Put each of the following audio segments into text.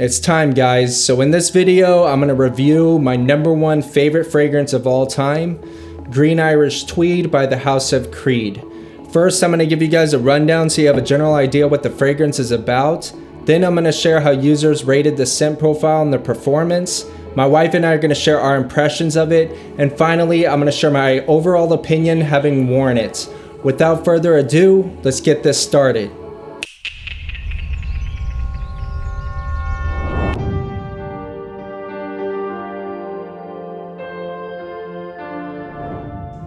It's time, guys. So in this video, I'm going to review my #1 favorite fragrance of all time, Green Irish Tweed by the House of Creed. First, I'm going to give you guys a rundown so you have a general idea what the fragrance is about. Then I'm going to share how users rated the scent profile and the performance. My wife and I are going to share our impressions of it. And finally, I'm going to share my overall opinion having worn it. Without further ado, let's get this started.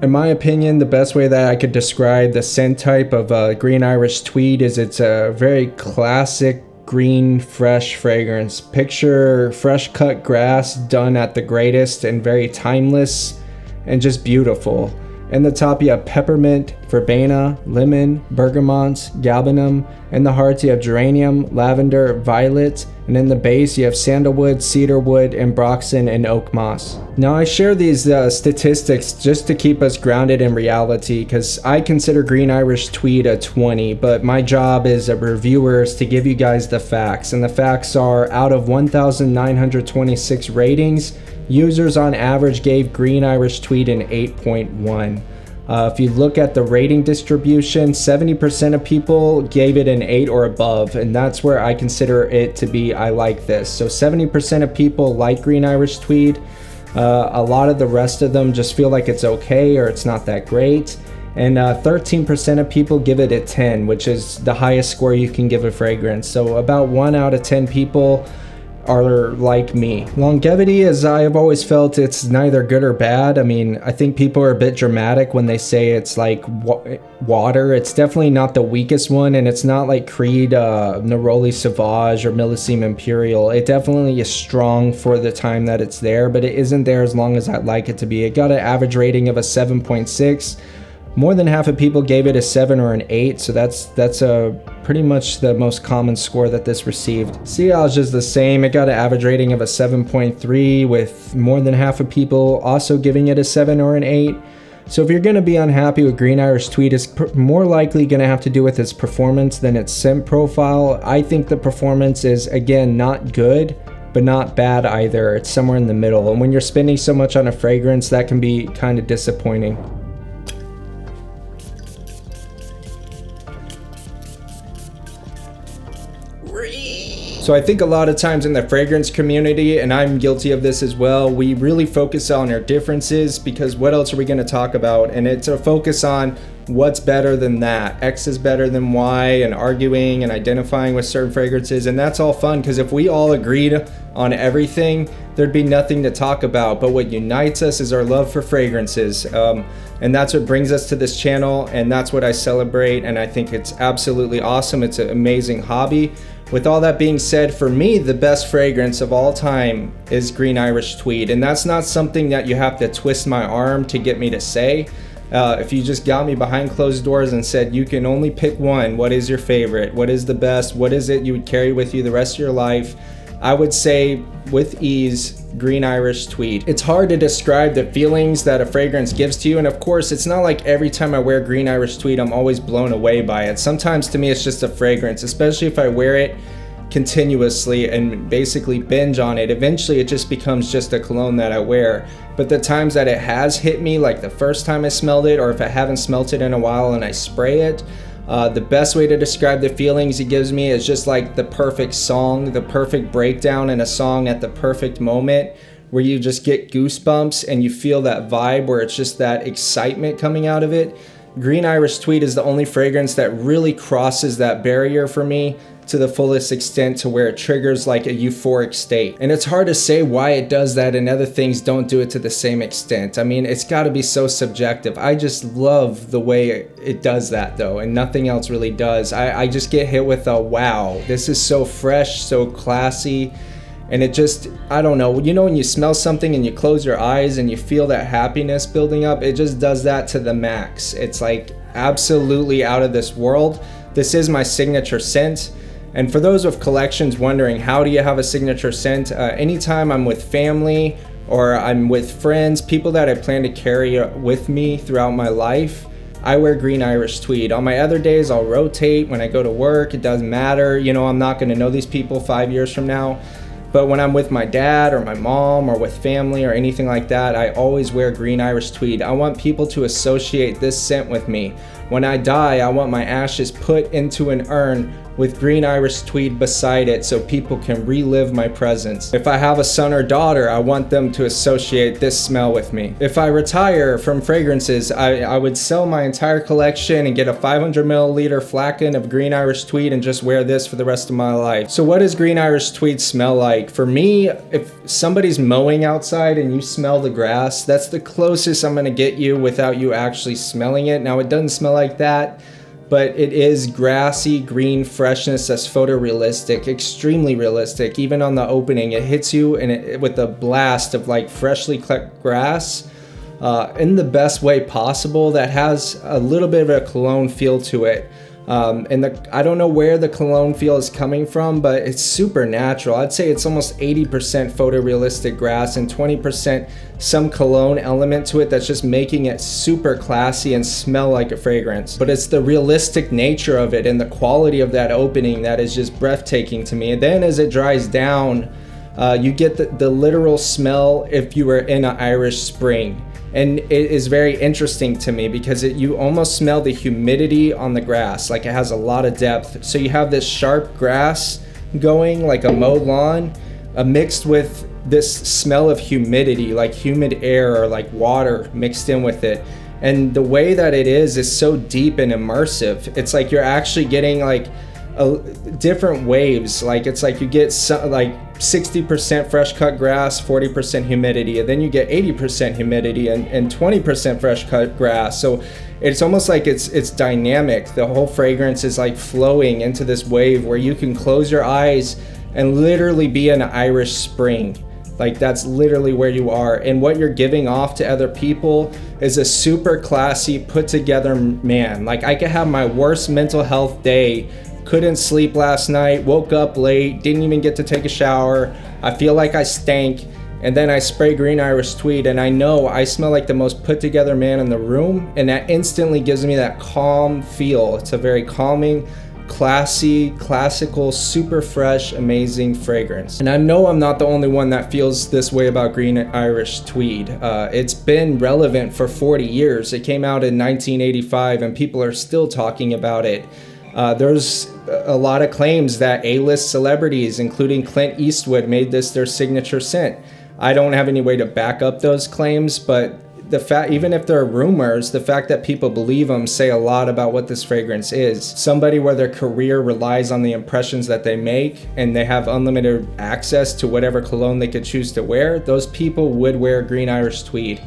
In my opinion, the best way that I could describe the scent type of Green Irish Tweed is it's a very classic green, fresh fragrance. Picture fresh cut grass done at the greatest and very timeless and just beautiful. In the top you have peppermint, verbena, lemon, bergamot, galbanum. In the heart you have geranium, lavender, violet. And in the base you have sandalwood, cedarwood, ambroxan, and oak moss. Now I share these statistics just to keep us grounded in reality, because I consider Green Irish Tweed a 20, but my job as a reviewer is to give you guys the facts. And the facts are, out of 1,926 ratings, users on average gave Green Irish Tweed an 8.1. If you look at the rating distribution, 70% of people gave it an 8 or above, and that's where I consider it to be I like this. So 70% of people like Green Irish Tweed. A lot of the rest of them just feel like it's okay or it's not that great. And 13% of people give it a 10, which is the highest score you can give a fragrance. So about 1 out of 10 people are like me. Longevity, as I've always felt, it's neither good or bad. I mean, I think people are a bit dramatic when they say it's like water. It's definitely not the weakest one, and it's not like Creed, Neroli Sauvage, or Millésime Imperial. It definitely is strong for the time that it's there, but it isn't there as long as I'd like it to be. It got an average rating of a 7.6. More than half of people gave it a 7 or an 8, so that's pretty much the most common score that this received. Sillage is just the same. It got an average rating of a 7.3, with more than half of people also giving it a 7 or an 8. So if you're going to be unhappy with Green Irish Tweed, it's more likely going to have to do with its performance than its scent profile. I think the performance is, again, not good, but not bad either. It's somewhere in the middle. And when you're spending so much on a fragrance, that can be kind of disappointing. So I think a lot of times in the fragrance community, and I'm guilty of this as well, we really focus on our differences, because what else are we going to talk about? And it's a focus on what's better than that. X is better than Y, and arguing and identifying with certain fragrances. And that's all fun, because if we all agreed on everything, there'd be nothing to talk about. But what unites us is our love for fragrances. And that's what brings us to this channel, and that's what I celebrate. And I think it's absolutely awesome. It's an amazing hobby. With all that being said, for me, the best fragrance of all time is Green Irish Tweed. And that's not something that you have to twist my arm to get me to say. If you just got me behind closed doors and said, you can only pick one, what is your favorite? What is the best? What is it you would carry with you the rest of your life? I would say, with ease, Green Irish Tweed. It's hard to describe the feelings that a fragrance gives to you, and of course it's not like every time I wear Green Irish Tweed I'm always blown away by it. Sometimes to me it's just a fragrance, especially if I wear it continuously and basically binge on it. Eventually it just becomes just a cologne that I wear. But the times that it has hit me, like the first time I smelled it, or if I haven't smelt it in a while and I spray it, the best way to describe the feelings it gives me is just like the perfect song, the perfect breakdown in a song at the perfect moment, where you just get goosebumps and you feel that vibe where it's just that excitement coming out of it. Green Irish Tweed is the only fragrance that really crosses that barrier for me to the fullest extent, to where it triggers like a euphoric state. And it's hard to say why it does that and other things don't do it to the same extent. I mean, it's got to be so subjective. I just love the way it does that though, and nothing else really does. I just get hit with a wow, this is so fresh, so classy. And it just, I don't know, you know when you smell something and you close your eyes and you feel that happiness building up, it just does that to the max. It's like absolutely out of this world. This is my signature scent. And for those with collections wondering, how do you have a signature scent? Anytime I'm with family or I'm with friends, people that I plan to carry with me throughout my life, I wear green Irish tweed. On my other days, I'll rotate. When I go to work, it doesn't matter. You know, I'm not gonna know these people 5 years from now. But when I'm with my dad or my mom or with family or anything like that, I always wear green Irish tweed. I want people to associate this scent with me. When I die, I want my ashes put into an urn with green Irish tweed beside it so people can relive my presence. If I have a son or daughter, I want them to associate this smell with me. If I retire from fragrances, I would sell my entire collection and get a 500 milliliter flagon of green Irish tweed and just wear this for the rest of my life. So what does green Irish tweed smell like? For me, if somebody's mowing outside and you smell the grass, that's the closest I'm gonna get you without you actually smelling it. Now, it doesn't smell like that, but it is grassy green freshness that's photorealistic, extremely realistic. Even on the opening, it hits you with a blast of like freshly cut grass in the best way possible that has a little bit of a cologne feel to it. I don't know where the cologne feel is coming from, but it's super natural. I'd say it's almost 80% photorealistic grass and 20% some cologne element to it that's just making it super classy and smell like a fragrance. But it's the realistic nature of it and the quality of that opening that is just breathtaking to me. And then as it dries down, you get the literal smell if you were in an Irish spring. And it is very interesting to me because you almost smell the humidity on the grass, like it has a lot of depth. So you have this sharp grass going like a mowed lawn mixed with this smell of humidity, like humid air or like water mixed in with it. And the way that it is so deep and immersive. It's like you're actually getting like different waves. Like it's like you get like 60% fresh cut grass, 40% humidity, and then you get 80% humidity and 20% fresh cut grass. So it's almost like it's dynamic. The whole fragrance is like flowing into this wave where you can close your eyes and literally be in an Irish spring. Like that's literally where you are. And what you're giving off to other people is a super classy, put together man. Like I could have my worst mental health day, couldn't sleep last night, woke up late, didn't even get to take a shower. I feel like I stank. And then I spray green Irish tweed and I know I smell like the most put together man in the room. And that instantly gives me that calm feel. It's a very calming, classy, classical, super fresh, amazing fragrance. And I know I'm not the only one that feels this way about green Irish tweed. It's been relevant for 40 years. It came out in 1985 and people are still talking about it. There's a lot of claims that A-list celebrities, including Clint Eastwood, made this their signature scent. I don't have any way to back up those claims, but the fact, even if they're rumors, the fact that people believe them say a lot about what this fragrance is. Somebody where their career relies on the impressions that they make and they have unlimited access to whatever cologne they could choose to wear, those people would wear green Irish tweed.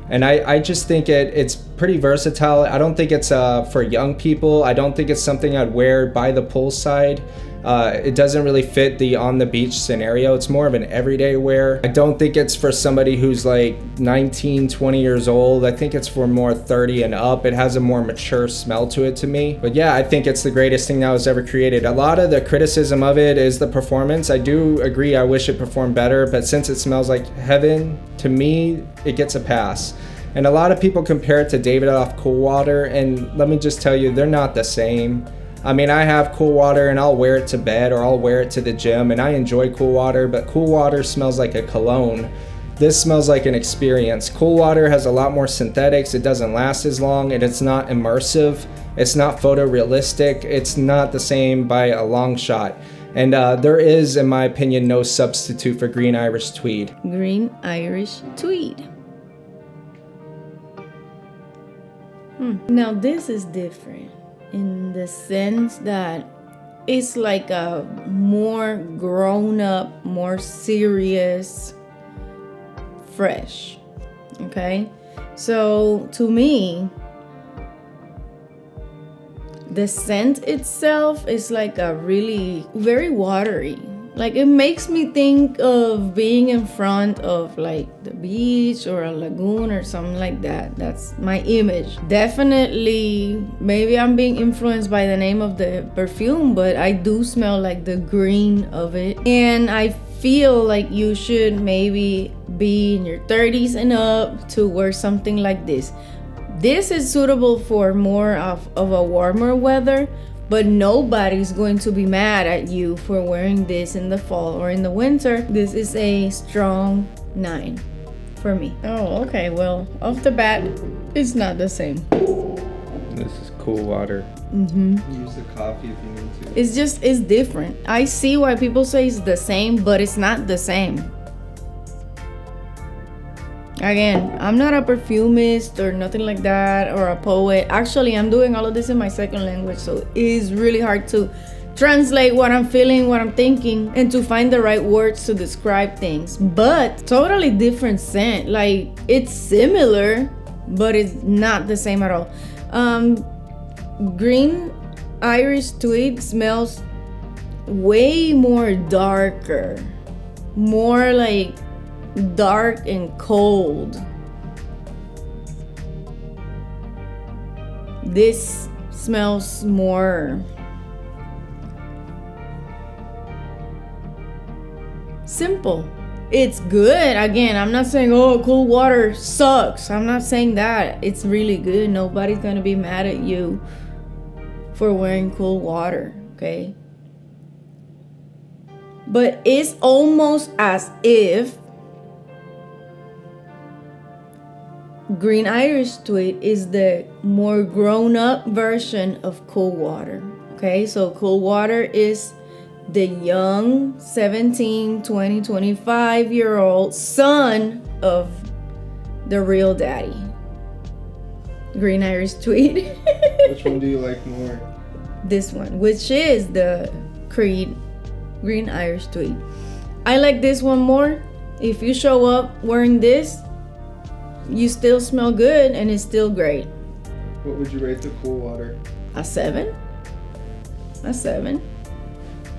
And I just think it's pretty versatile. I don't think it's for young people. I don't think it's something I'd wear by the poolside. It doesn't really fit the on the beach scenario. It's more of an everyday wear. I don't think it's for somebody who's like 19, 20 years old. I think it's for more 30 and up. It has a more mature smell to it to me. But yeah, I think it's the greatest thing that was ever created. A lot of the criticism of it is the performance. I do agree, I wish it performed better, but since it smells like heaven, to me, it gets a pass. And a lot of people compare it to David off Coolwater, and let me just tell you, they're not the same. I mean, I have Coolwater and I'll wear it to bed or I'll wear it to the gym, and I enjoy Coolwater, but Coolwater smells like a cologne. This smells like an experience. Coolwater has a lot more synthetics, it doesn't last as long, and it's not immersive, it's not photorealistic, it's not the same by a long shot. And there is, in my opinion, no substitute for green Irish tweed. Green Irish tweed. Now this is different in the sense that it's like a more grown up, more serious, fresh. Okay? So to me, the scent itself is like a really very watery. Like it makes me think of being in front of like the beach or a lagoon or something like that. That's my image. Definitely, maybe I'm being influenced by the name of the perfume, but I do smell like the green of it. And I feel like you should maybe be in your 30s and up to wear something like this. This is suitable for more of a warmer weather, but nobody's going to be mad at you for wearing this in the fall or in the winter. This is a strong 9 for me. Oh, okay. Well, off the bat, it's not the same. This is Coolwater. Use the coffee if you need to. It's different. I see why people say it's the same, but it's not the same. Again, I'm not a perfumist or nothing like that, or a poet. Actually, I'm doing all of this in my second language, so it is really hard to translate what I'm feeling, what I'm thinking, and to find the right words to describe things. But totally different scent. Like, it's similar, but it's not the same at all. Green Irish Tweed smells way more darker, more like dark and cold. This smells more simple. It's good. Again, I'm not saying, oh, Coolwater sucks. I'm not saying that. It's really good. Nobody's gonna be mad at you for wearing Coolwater, okay? But it's almost as if Green Irish Tweed is the more grown-up version of Coolwater. Okay, so Coolwater is the young 17, 20, 25-year-old son of the real daddy. Green Irish Tweed. Which one do you like more? This one, which is the Creed Green Irish Tweed. I like this one more. If you show up wearing this, you still smell good and it's still great. What would you rate the Coolwater? A 7. A 7.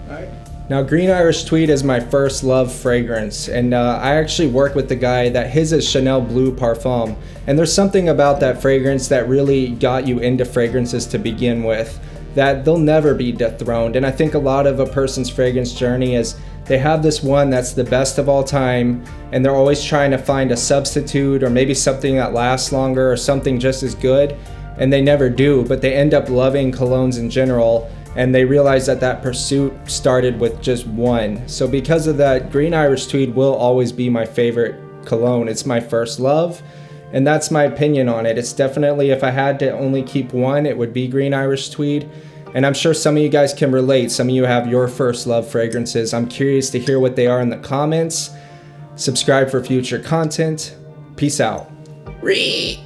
Alright. Now, Green Irish Tweed is my first love fragrance, and I actually work with the guy that his is Chanel Blue Parfum, and there's something about that fragrance that really got you into fragrances to begin with, that they'll never be dethroned. And I think a lot of a person's fragrance journey is they have this one that's the best of all time, and they're always trying to find a substitute or maybe something that lasts longer or something just as good, and they never do, but they end up loving colognes in general, and they realize that that pursuit started with just one. So because of that, Green Irish Tweed will always be my favorite cologne. It's my first love, and that's my opinion on it. It's definitely, if I had to only keep one, it would be Green Irish Tweed. And I'm sure some of you guys can relate. Some of you have your first love fragrances. I'm curious to hear what they are in the comments. Subscribe for future content. Peace out.